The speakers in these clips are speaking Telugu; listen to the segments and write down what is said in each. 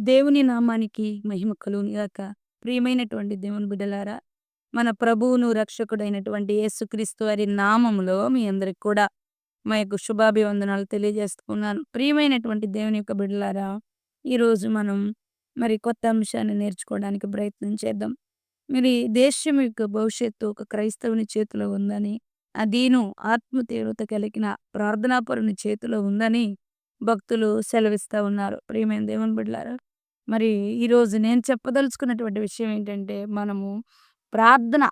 దేవుని నామానికి మహిమ కలుగునుగాక. ప్రియమైనటువంటి దేవుని బిడ్డలారా, మన ప్రభువును, రక్షకుడైనటువంటి యేసుక్రీస్తు వారి నామములో మీ అందరికి కూడా మా యొక్క శుభాభివందనాలు తెలియజేస్తున్నాను. ప్రియమైనటువంటి దేవుని యొక్క బిడ్డలారా, ఈరోజు మనం కొత్త అంశాన్ని నేర్చుకోవడానికి ప్రయత్నం చేద్దాం. మరి దేశం యొక్క భవిష్యత్తు ఒక క్రైస్తవుని చేతిలో ఉందని, అదీను ఆత్మ తీవ్రత కలిగిన ప్రార్థనాపరుని చేతిలో ఉందని భక్తులు సెలవిస్తా ఉన్నారు. ప్రియమైన దేవుని బిడ్డలారా, మరి ఈరోజు నేను చెప్పదలుచుకున్నటువంటి విషయం ఏంటంటే, మనము ప్రార్థన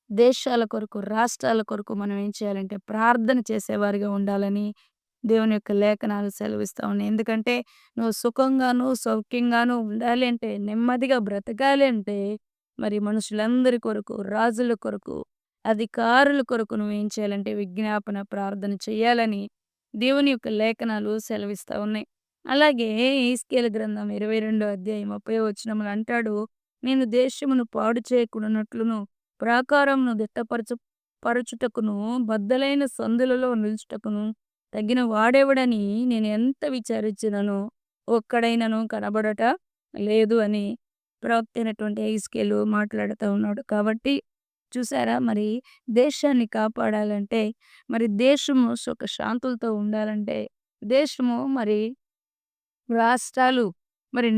దేశాల కొరకు, రాష్ట్రాల కొరకు మనం ఏం చేయాలంటే ప్రార్థన చేసేవారిగా ఉండాలని దేవుని యొక్క లేఖనాలు సెలవిస్తా ఉన్నాయి. ఎందుకంటే నువ్వు సుఖంగాను, సౌఖ్యంగాను ఉండాలి అంటే, నెమ్మదిగా బ్రతకాలి అంటే, మరి మనుషులందరి కొరకు, రాజుల కొరకు, అధికారుల కొరకు నువ్వేం చేయాలంటే విజ్ఞాపన ప్రార్థన చేయాలని దేవుని యొక్క లేఖనాలు సెలవిస్తా ఉన్నాయి. అలాగే యెహెజ్కేలు గ్రంథం 22 అధ్యాయం 30 వచనములో అంటాడు, నేను దేశమును పాడు చేయకుండానట్లును ప్రాకారమును పరుచుటకును బద్దలైన సందులలో నిలుచుటకును తగిన వాడెవడని నేను ఎంత విచారించినను ఒక్కడైనను కనబడట లేదు అని ప్రవక్త అయినటువంటి యెహెజ్కేలు మాట్లాడుతూ ఉన్నాడు. కాబట్టి చూసారా, మరి దేశాన్ని కాపాడాలంటే, మరి దేశము సుఖ శాంతులతో ఉండాలంటే, దేశము రాష్ట్రాలు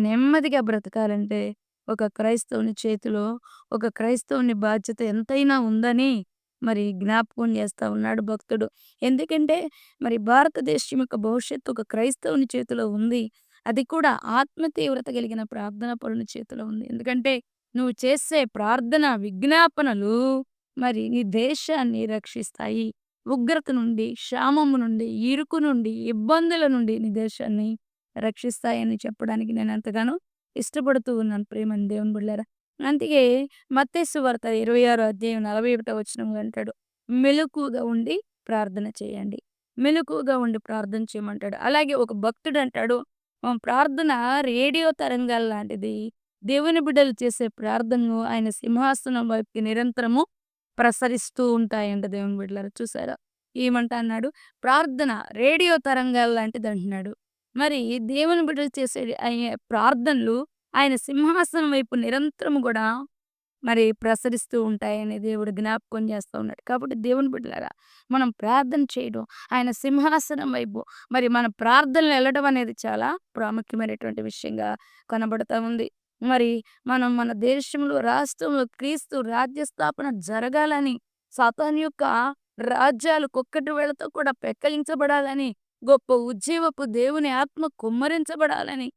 నెమ్మదిగా బ్రతకాలంటే, ఒక క్రైస్తవుని చేతిలో, ఒక క్రైస్తవుని బాధ్యత ఎంతైనా ఉందని జ్ఞాపకం చేస్తా ఉన్నాడు భక్తుడు. ఎందుకంటే, భారతదేశం యొక్క భవిష్యత్తు ఒక క్రైస్తవుని చేతిలో ఉంది. అది కూడా ఆత్మ తీవ్రత కలిగిన ప్రార్థన పరుని చేతిలో ఉంది. ఎందుకంటే, నువ్వు చేసే ప్రార్థన, విజ్ఞాపనలు నీ దేశాన్ని రక్షిస్తాయి. ఉగ్రత నుండి, క్షామము నుండి, ఇరుకు నుండి, ఇబ్బందుల నుండి నీ దేశాన్ని రక్షిస్తాయని చెప్పడానికి నేను ఎంతగానో ఇష్టపడుతూ ఉన్నాను ప్రియమైన దేవుని బిడ్డలారా. అందుకే మత్తయి సువార్త 26 అధ్యాయం 41 వచనంలో అంటాడు, మెలకువగా ఉండి ప్రార్థన చేయండి. మెలకువగా ఉండి ప్రార్థన చేయమంటాడు. అలాగే ఒక భక్తుడు అంటాడు, ప్రార్థన రేడియో తరంగాలు లాంటిది. దేవుని బిడ్డలు చేసే ప్రార్థనలు ఆయన సింహాసనం వైపుకి నిరంతరము ప్రసరిస్తూ ఉంటాయంట దేవుని బిడ్డలారా. చూసారా? ఏమంటా అన్నాడు? ప్రార్థన రేడియో తరంగాలు లాంటిది అంటున్నాడు. మరి దేవుని బిడ్డలు చేసే ప్రార్థనలు ఆయన సింహాసనం వైపు నిరంతరం గూడా ప్రసరిస్తూ ఉంటాయని దేవుడు జ్ఞాపకం చేస్తా ఉన్నాడు. కాబట్టి దేవుని బిడ్డలారా, మనం ప్రార్థన చేయడం, ఆయన సింహాసనం వైపు మన ప్రార్థనలు ఎళ్ళడం అనేది చాలా ప్రాముఖ్యమైనటువంటి విషయంగా కనబడతా ఉంది. మరి మనం మన దేశంలో, రాష్ట్రంలో క్రీస్తు రాజ్య స్థాపన జరగాలని, సాతాను యొక్క రాజ్యాలు కుక్కటి వేళ్ళతో కూడా పెకలించబడాలని, గొప్ప ఉజ్జీవపు దేవుని ఆత్మ కుమ్మరించబడాలని,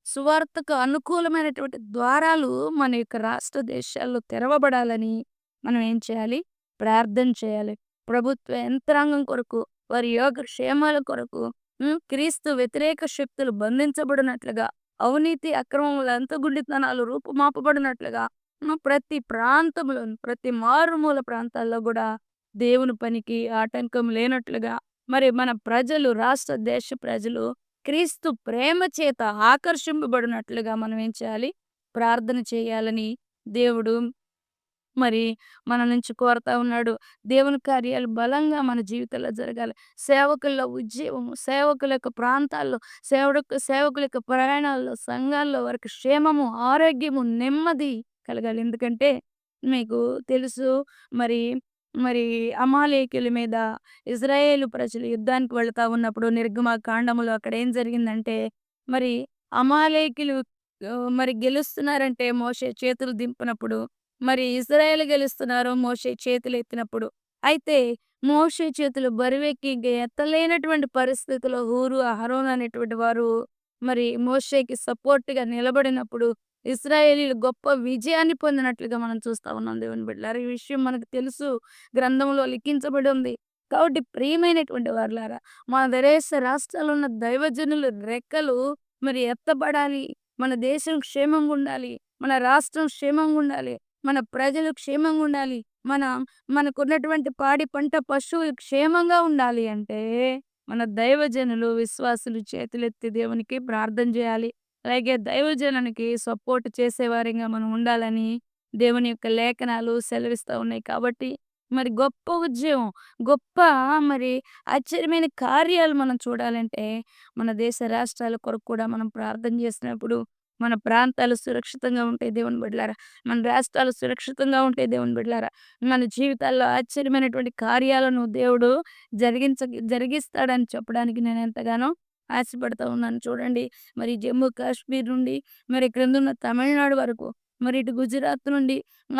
సువార్తకు అనుకూలమైనటువంటి ద్వారాలు మన యొక్క రాష్ట్ర దేశాల్లో తెరవబడాలని మనం ఏం చేయాలి? ప్రార్థన చేయాలి. ప్రభుత్వ యంత్రాంగం కొరకు, వారి యోగక్షేమాల కొరకు, క్రీస్తు వ్యతిరేక శక్తులు బంధించబడినట్లుగా, అవినీతి, అక్రమములు, అంతగుండితనాలు రూపుమాపబడినట్లుగా, ప్రతి ప్రాంతంలోను, ప్రతి మారుమూల ప్రాంతాల్లో గూడా దేవుని పనికి ఆటంకం లేనట్లుగా, మన ప్రజలు, రాష్ట్ర, దేశ ప్రజలు క్రీస్తు ప్రేమ చేత ఆకర్షింపబడినట్లుగా మనం ఏం చేయాలి? ప్రార్థన చేయాలని దేవుడు మరి మన నుంచి కోరతా ఉన్నాడు. దేవుని కార్యాలు బలంగా మన జీవితంలో జరగాలి. సేవకుల్లో ఉజ్జీవము, సేవకుల యొక్క ప్రాంతాల్లో, సేవకుల యొక్క ప్రయాణాల్లో, సంఘాల్లో వారికి క్షేమము, ఆరోగ్యము, నెమ్మది కలగాలి. ఎందుకంటే మీకు తెలుసు, మరి మరి అమాలేకీయుల మీద ఇజ్రాయేలు ప్రజలు యుద్ధానికి వెళ్తా ఉన్నప్పుడు నిర్గమకాండములో అక్కడ ఏం జరిగిందంటే, మరి అమాలేకీయులు గెలుస్తున్నారంటే మోషే చేతులు దింపినప్పుడు, ఇశ్రాయేలు గెలుస్తున్నారు మోషే చేతులెత్తినప్పుడు. అయితే మోషే చేతులు బరువెక్కి ఇంక ఎత్తలేనటువంటి పరిస్థితిలో హూరు, అహరోను అనేటువంటి వారు మోషేకి సపోర్ట్‌గా నిలబడినప్పుడు ఇశ్రాయేలీయులు గొప్ప విజయాన్ని పొందినట్లుగా మనం చూస్తా ఉన్నాం దేవుని బిడ్డలారా. ఈ విషయం మనకు తెలుసు. గ్రంథంలో లిఖించబడి ఉంది. కాబట్టి ప్రియమైనటువంటి వారలారా, మన దేశ రాష్ట్రాల్లో ఉన్న దైవజనుల రెక్కలు ఎత్తబడాలి. మన దేశం క్షేమంగా ఉండాలి. మన రాష్ట్రం క్షేమంగా ఉండాలి. మన ప్రజలు క్షేమంగా ఉండాలి. మనకున్నటువంటి పాడి పంట పశువులు క్షేమంగా ఉండాలి అంటే, మన దైవజనులు, విశ్వాసులు చేతులెత్తి దేవునికి ప్రార్థన చేయాలి. అలాగే దైవజనునికి సపోర్ట్ చేసేవారిగా మనం ఉండాలని దేవుని యొక్క లేఖనాలు సెలవిస్తా ఉన్నాయి. కాబట్టి మరి గొప్ప ఉద్యమం, గొప్ప మరి ఆశ్చర్యమైన కార్యాలు మనం చూడాలంటే, మన దేశ రాష్ట్రాల కొరకు కూడా మనం ప్రార్థన చేసినప్పుడు, మన ప్రాంతాలు సురక్షితంగా ఉంటాయి దేవుని బిడ్డలారా. మన రాష్ట్రాలు సురక్షితంగా ఉంటాయి దేవుని బిడ్డలారా. మన జీవితాల్లో ఆశ్చర్యమైనటువంటి కార్యాలను దేవుడు జరిగించ జరిగిస్తాడని చెప్పడానికి నేను ఎంతగానో ఆశపడతా ఉన్నాను. చూడండి, మరి జమ్మూ కాశ్మీర్ నుండి మరి క్రిందున్న తమిళనాడు వరకు, మరి ఇటు గుజరాత్ నుండి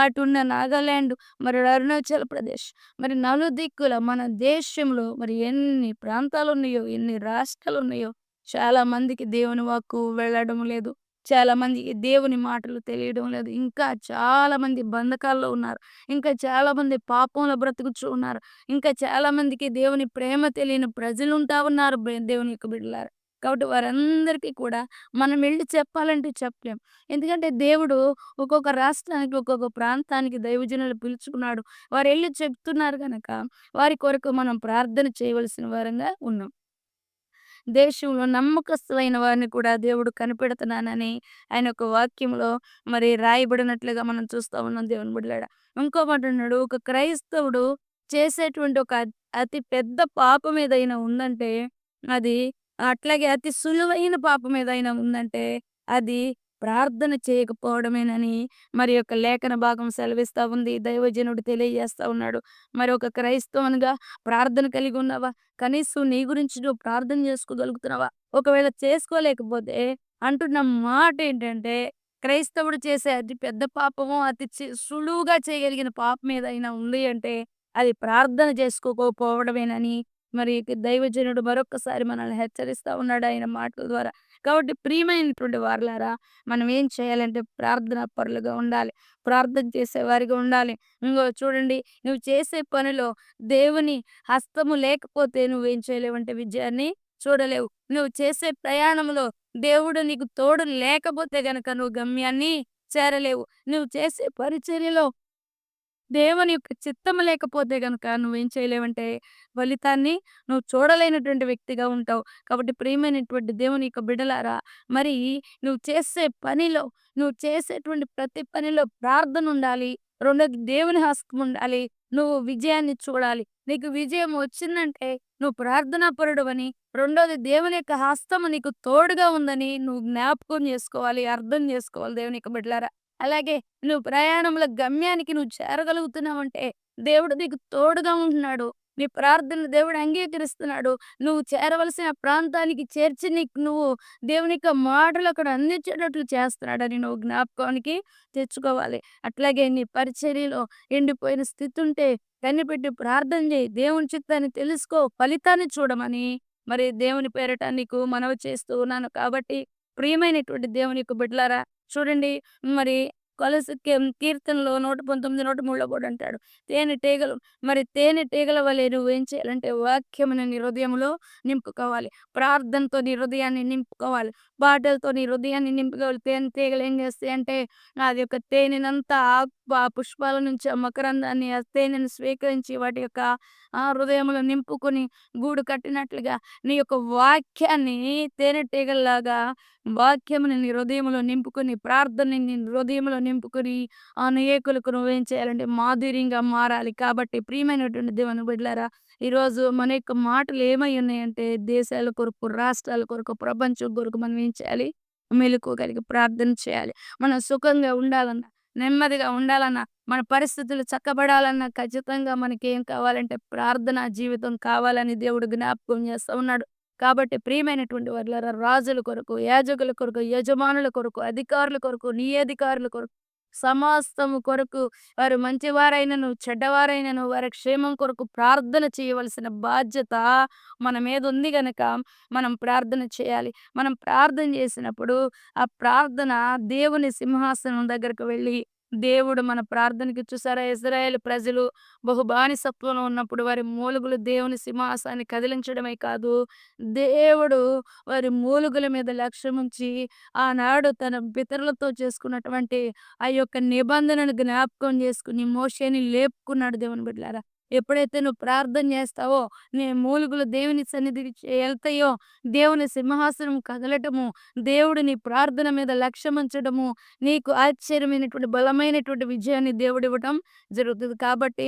అటున్న నాగాలాండ్, మరి అరుణాచల్ ప్రదేశ్, మరి నలుదిక్కుల మన దేశంలో మరి ఎన్ని ప్రాంతాలున్నాయో, ఎన్ని రాష్ట్రాలున్నాయో, చాలా మందికి దేవుని వాక్కు వెళ్ళడం లేదు. చాలా మందికి దేవుని మాటలు తెలియడం లేదు. ఇంకా చాలా మంది బంధకాల్లో ఉన్నారు. ఇంకా చాలా మంది పాపంలో బ్రతుకుచూ ఉన్నారు. ఇంకా చాలా మందికి దేవుని ప్రేమ తెలియని ప్రజలుంటా ఉన్నారు దేవుని యొక్క బిడ్డలారా. కాబట్టి వారందరికీ కూడా మనం ఎళ్లి చెప్పాలంటే చెప్పలేం. ఎందుకంటే దేవుడు ఒక్కొక్క రాష్ట్రానికి, ఒక్కొక్క ప్రాంతానికి దైవజనులు పిలుచుకున్నాడు. వారెళ్లి చెప్తున్నారు గనక, వారి కొరకు మనం ప్రార్థన చేయవలసిన వారంగా ఉన్నాం. దేశంలో నమ్మకస్తులైన వారిని కూడా దేవుడు కనిపెడుతున్నానని ఆయన యొక్క వాక్యంలో మరి రాయబడినట్లుగా మనం చూస్తా ఉన్నాం దేవుని బిడ్డలారా. ఇంకో మాట అన్నాడు, ఒక క్రైస్తవుడు చేసేటువంటి ఒక అతి పెద్ద పాపం ఏదైనా ఉందంటే అది, అట్లాగే అతి సులువైన పాపం ఏదైనా ఉందంటే అది ప్రార్థన చేయకపోవడమేనని మరి యొక్క లేఖన భాగం సెలవిస్తా ఉంది. దైవజనుడు తెలియజేస్తా ఉన్నాడు. మరి ఒక క్రైస్తవునిగా ప్రార్థన కలిగి ఉన్నావా? కనీసం నీ గురించి నువ్వు ప్రార్థన చేసుకోగలుగుతున్నావా? ఒకవేళ చేసుకోలేకపోతే అంటున్న మాటేంటంటే, క్రైస్తవుడు చేసే అతి పెద్ద పాపము, అతి సులువుగా చేయగలిగిన పాపం ఏదైనా ఉంది అంటే, అది ప్రార్థన చేసుకోకపోవడమేనని మరి దైవజనుడు మరొక్కసారి మనల్ని హెచ్చరిస్తా ఉన్నాడు ఆయన మాటల ద్వారా. కాబట్టి ప్రియమైనటువంటి వారలారా, మనం ఏం చేయాలంటే ప్రార్థనా పరులుగా ఉండాలి. ప్రార్థన చేసేవారిగా ఉండాలి. ఇంగో చూడండి, నువ్వు చేసే పనిలో దేవుని హస్తము లేకపోతే నువ్వేం చేయలేవంటే విజయాన్ని చూడలేవు. నువ్వు చేసే ప్రయాణంలో దేవుడు నీకు తోడు లేకపోతే గనక నువ్వు గమ్యాన్ని చేరలేవు. నువ్వు చేసే పరిచర్యలో దేవుని యొక్క చిత్తము లేకపోతే గనుక నువ్వేం చేయలేవంటే ఫలితాన్ని నువ్వు చూడలేనటువంటి వ్యక్తిగా ఉంటావు. కాబట్టి ప్రియమైనటువంటి దేవుని యొక్క బిడ్డలారా, మరి నువ్వు చేసే పనిలో, నువ్వు చేసేటువంటి ప్రతి పనిలో ప్రార్థన ఉండాలి. రెండోది దేవుని హస్తం ఉండాలి. నువ్వు విజయాన్ని చూడాలి. నీకు విజయం వచ్చిందంటే నువ్వు ప్రార్థనాపరుడవని, రెండోది దేవుని యొక్క హస్తము నీకు తోడుగా ఉందని నువ్వు జ్ఞాపకం చేసుకోవాలి. అర్థం చేసుకోవాలి దేవుని యొక్క బిడ్డలారా. అలాగే నువ్వు ప్రయాణంలో గమ్యానికి నువ్వు చేరగలుగుతున్నావంటే, దేవుడు నీకు తోడుగా ఉంటున్నాడు. నీ ప్రార్థనలు దేవుడు అంగీకరిస్తున్నాడు. నువ్వు చేరవలసిన ప్రాంతానికి చేర్చి నీకు నువ్వు దేవుని యొక్క మాటలు అక్కడ అందించేటట్లు చేస్తున్నాడని నువ్వు జ్ఞాపకానికి తెచ్చుకోవాలి. అట్లాగే నీ పరిచర్యలో ఎండిపోయిన స్థితి ఉంటే కనిపెట్టి ప్రార్థన చేయి. దేవుని చిత్తాన్ని తెలుసుకో. ఫలితాన్ని చూడమని మరి దేవుని పేరట నీకు మనవి చేస్తూ ఉన్నాను. కాబట్టి ప్రియమైనటువంటి దేవుని యొక్క బిడ్డలారా, చూడండి, మరి కీర్తనలో 119, 103లో కూడా అంటాడు. తేనెటీగలు మరి తేనెటీగల వలె నువ్వేం చేయాలంటే వాక్యమును నీ హృదయంలో నింపుకోవాలి. ప్రార్థనతో నీ హృదయాన్ని నింపుకోవాలి. పాటలతో నీ హృదయాన్ని నింపుకోవాలి. తేనెటీగలు ఏం చేస్తాయంటే అది యొక్క తేనెనంతా ఆ పుష్పాల నుంచి ఆ మకరందాన్ని, ఆ తేనెను స్వీకరించి వాటి యొక్క హృదయంలో నింపుకొని గూడు కట్టినట్లుగా నీ యొక్క వాక్యాన్ని తేనెటీగల్లాగా వాక్యముని నీ హృదయంలో నింపుకొని, ప్రార్థనని నీ హృదయంలో నింపుకొని, అనేకులకు నువ్వేం చేయాలంటే మాధుర్యంగా మారాలి. కాబట్టి ప్రియమైనటువంటి దేవుని బిడ్డలారా, ఈరోజు మన యొక్క మాటలు ఏమై ఉన్నాయంటే దేశాల కొరకు, రాష్ట్రాల కొరకు, ప్రపంచం కొరకు మనం ఏం చేయాలి? మెలకువ కలిగి ప్రార్థన చేయాలి. మనం సుఖంగా ఉండాలన్నా, నెమ్మదిగా ఉండాలన్నా, మన పరిస్థితులు చక్కబడాలన్నా ఖచ్చితంగా మనకేం కావాలంటే ప్రార్థనా జీవితం కావాలని దేవుడు జ్ఞాపకం చేస్తా ఉన్నాడు. కాబట్టి ప్రియమైనటువంటి వారులారా, రాజుల కొరకు, యాజకుల కొరకు, యజమానుల కొరకు, అధికారుల కొరకు, నీ అధికారుల కొరకు, సమస్తము కొరకు, వారు మంచివారైనను, చెడ్డవారైనను వారి క్షేమం కొరకు ప్రార్థన చేయవలసిన బాధ్యత మన మీద ఉంది గనక మనం ప్రార్థన చేయాలి. మనం ప్రార్థన చేసినప్పుడు ఆ ప్రార్థన దేవుని సింహాసనం దగ్గరకు వెళ్ళి దేవుడు మన ప్రార్థనకి, చూసారా, ఇశ్రాయేలు ప్రజలు బానిసత్వంలో ఉన్నప్పుడు వారి మూలుగులు దేవుని సింహాసనాన్ని కదిలించడమే కాదు, దేవుడు వారి మూలుగుల మీద లక్ష్యముంచి ఆనాడు తన పితరులతో చేసుకున్నటువంటి ఆ యొక్క నిబంధనను జ్ఞాపకం చేసుకొని మోషేని లేపుకున్నాడు దేవుని బిడ్డలారా. ఎప్పుడైతే నువ్వు ప్రార్థన చేస్తావో, నీ మూలుగులు దేవుని సన్నిధికి ఎళ్తాయో, దేవుని సింహాసనం కదలటము, దేవుడు నీ ప్రార్థన మీద లక్ష్యముంచడము, నీకు ఆశ్చర్యమైనటువంటి బలమైనటువంటి విజయాన్ని దేవుడివ్వటం జరుగుతది. కాబట్టి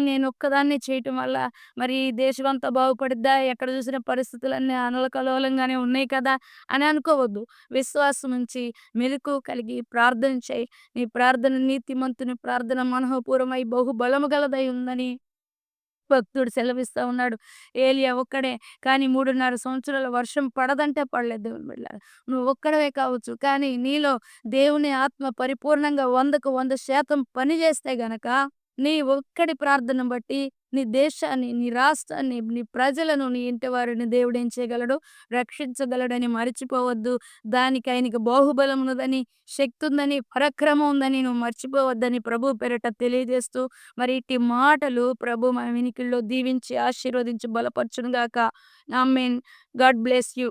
నేనొక్కదాన్నే చేయటం వల్ల మరి ఈ దేశమంతా బాగుపడిద్దా? ఎక్కడ చూసిన పరిస్థితులన్నీ అల్లకల్లోలంగానే ఉన్నాయి కదా! అని అనుకోవద్దు. విశ్వాసముంచి, మెలకువ కలిగి ప్రార్థన చేయి. నీ ప్రార్థన నీతిమంతుని ప్రార్థన మనఃపూర్వమై బహు బలము గలదై ఉందని భక్తుడు సెలవిస్తా ఉన్నాడు. ఏలియా ఒక్కడే కానీ 3:30 సంవత్సరాల వర్షం పడదంటే పడలేదు దేవుని బిడ్డలారా. నువ్వు ఒక్కడివే కావచ్చు. కానీ నీలో దేవుని ఆత్మ పరిపూర్ణంగా 100కు 100% పని చేస్తే గనక నీ ఒక్కడి ప్రార్థన బట్టి నీ దేశాన్ని, నీ రాష్ట్రాన్ని, నీ ప్రజలను, నీ ఇంటి వారిని దేవుడేం చేయగలడు? రక్షించగలడని మరిచిపోవద్దు. దానికి ఆయనకి బాహుబలం ఉన్నదని, శక్తి ఉందని, పరాక్రమం ఉందని నువ్వు మర్చిపోవద్దని ప్రభువు పేరిట తెలియజేస్తూ మరి ఇట్టి మాటలు ప్రభు మన వినికిడిలో దీవించి, ఆశీర్వదించి బలపరచును గాక. ఆమేన్. God bless you.